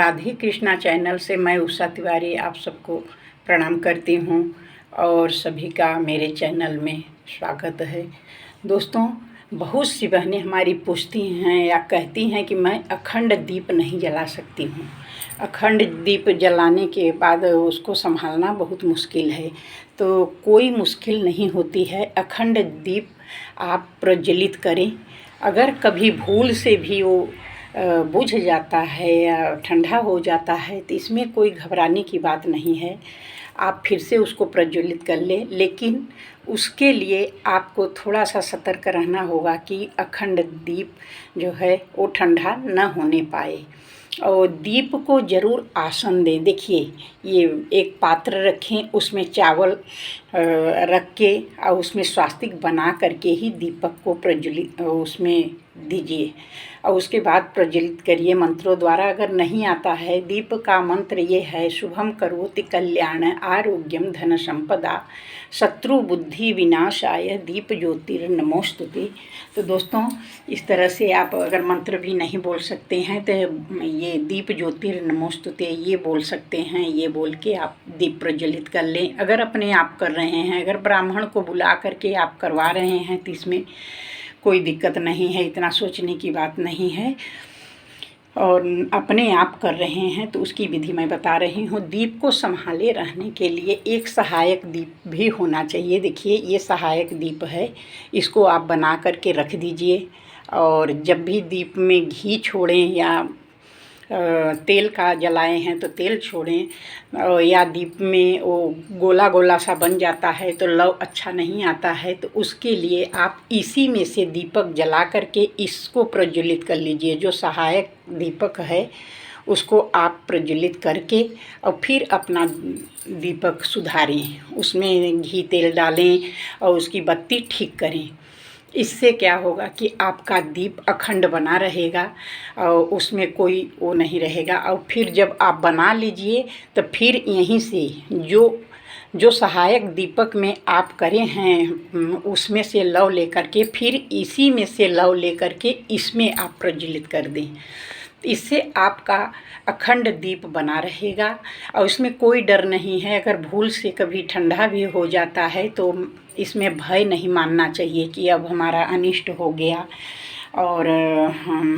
Radhe Krishna channel से मैं उषा तिवारी आप सबको प्रणाम करती हूँ और सभी का मेरे चैनल में स्वागत है। दोस्तों, बहुत सी बहनें हमारी पूछती हैं या कहती हैं कि मैं अखंड दीप नहीं जला सकती हूँ। अखंड दीप जलाने के बाद उसको संभालना बहुत मुश्किल है। तो कोई मुश्किल नहीं होती है, अखंड दीप आप प्रज्वलित करें। अगर कभी भूल से भी वो बुझ जाता है या ठंडा हो जाता है तो इसमें कोई घबराने की बात नहीं है। आप फिर से उसको प्रज्वलित कर लें, लेकिन उसके लिए आपको थोड़ा सा सतर्क रहना होगा कि अखंड दीप जो है वो ठंडा न होने पाए। और दीप को ज़रूर आसन दें। देखिए, ये एक पात्र रखें, उसमें चावल रख के और उसमें स्वास्तिक बना करके ही दीपक को प्रज्वलित उसमें दीजिए और उसके बाद प्रज्वलित करिए मंत्रों द्वारा। अगर नहीं आता है, दीप का मंत्र ये है, शुभम करोति कल्याण आरोग्यम धन संपदा शत्रु बुद्धि विनाशाय दीप ज्योतिर्नमोस्तुते। तो दोस्तों, इस तरह से आप अगर मंत्र भी नहीं बोल सकते हैं तो ये दीप ज्योतिर्नमोस्तुते ये बोल सकते हैं। ये बोल के आप दीप प्रज्वलित कर लें। अगर अपने आप कर रहे हैं, अगर ब्राह्मण को बुला करके आप करवा रहे हैं तो इसमें कोई दिक्कत नहीं है, इतना सोचने की बात नहीं है। और अपने आप कर रहे हैं तो उसकी विधि मैं बता रही हूँ। दीप को संभाले रहने के लिए एक सहायक दीप भी होना चाहिए। देखिए, ये सहायक दीप है, इसको आप बना करके रख दीजिए। और जब भी दीप में घी छोड़ें या तेल का जलाए हैं तो तेल छोड़ें, या दीप में वो गोला गोला सा बन जाता है तो लौ अच्छा नहीं आता है, तो उसके लिए आप इसी में से दीपक जला करके इसको प्रज्वलित कर लीजिए। जो सहायक दीपक है उसको आप प्रज्वलित करके और फिर अपना दीपक सुधारें, उसमें घी तेल डालें और उसकी बत्ती ठीक करें। इससे क्या होगा कि आपका दीप अखंड बना रहेगा और उसमें कोई वो नहीं रहेगा। और फिर जब आप बना लीजिए तो फिर यहीं से जो सहायक दीपक में आप करे हैं उसमें से लौ लेकर के फिर इसी में से लौ लेकर के इसमें आप प्रज्वलित कर दें। इससे आपका अखंड दीप बना रहेगा और इसमें कोई डर नहीं है। अगर भूल से कभी ठंडा भी हो जाता है तो इसमें भय नहीं मानना चाहिए कि अब हमारा अनिष्ट हो गया और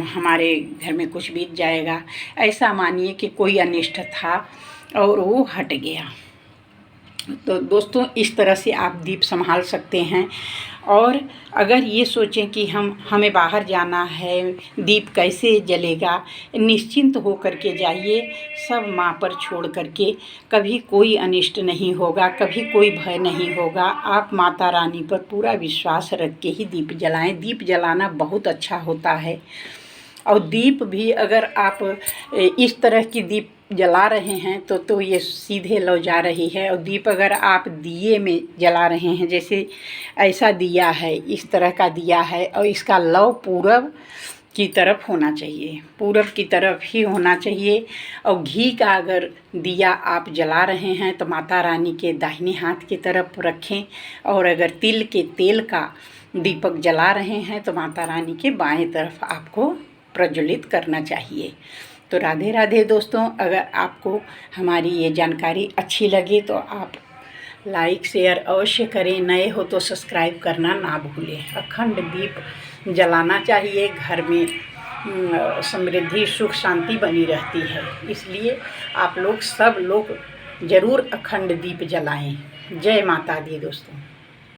हमारे घर में कुछ बीत जाएगा। ऐसा मानिए कि कोई अनिष्ट था और वो हट गया। तो दोस्तों, इस तरह से आप दीप संभाल सकते हैं। और अगर ये सोचें कि हमें बाहर जाना है, दीप कैसे जलेगा, निश्चिंत हो करके जाइए, सब माँ पर छोड़ करके। कभी कोई अनिष्ट नहीं होगा, कभी कोई भय नहीं होगा। आप माता रानी पर पूरा विश्वास रख के ही दीप जलाएं। दीप जलाना बहुत अच्छा होता है। और दीप भी अगर आप इस तरह की दीप जला रहे हैं तो ये सीधे लौ जा रही है। और दीप अगर आप दिए में जला रहे हैं, जैसे ऐसा दिया है, इस तरह का दिया है और इसका लौ पूरब की तरफ होना चाहिए, पूरब की तरफ ही होना चाहिए। और घी का अगर दिया आप जला रहे हैं तो माता रानी के दाहिने हाथ की तरफ रखें। और अगर तिल के तेल का दीपक जला रहे हैं तो माता रानी के बाएं तरफ आपको प्रज्वलित करना चाहिए। तो राधे राधे दोस्तों, अगर आपको हमारी ये जानकारी अच्छी लगे तो आप लाइक शेयर अवश्य करें। नए हो तो सब्सक्राइब करना ना भूलें। अखंड दीप जलाना चाहिए, घर में समृद्धि सुख शांति बनी रहती है। इसलिए आप लोग सब लोग ज़रूर अखंड दीप जलाएं। जय माता दी दोस्तों।